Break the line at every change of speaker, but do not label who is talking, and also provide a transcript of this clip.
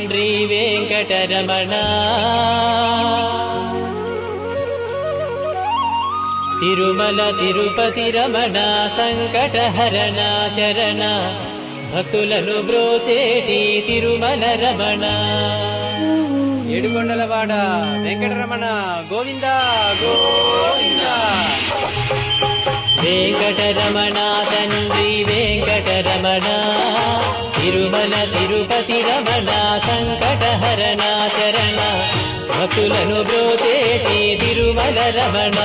తండ్రి వెంకటరమణ తిరుమల తిరుపతి రమణ సంకటహరణ చరణ భక్తులను బ్రోచేటి తిరుమల రమణ
ఏడుకొండలవాడ వెంకటరమణ గోవింద గోవింద
వెంకటరమణ తండ్రి వెంకటరమణ తిరుమల తిరుపతి రమణ సంకటహరణ చరణ భక్తులను బ్రోచేటి తిరుమల రమణ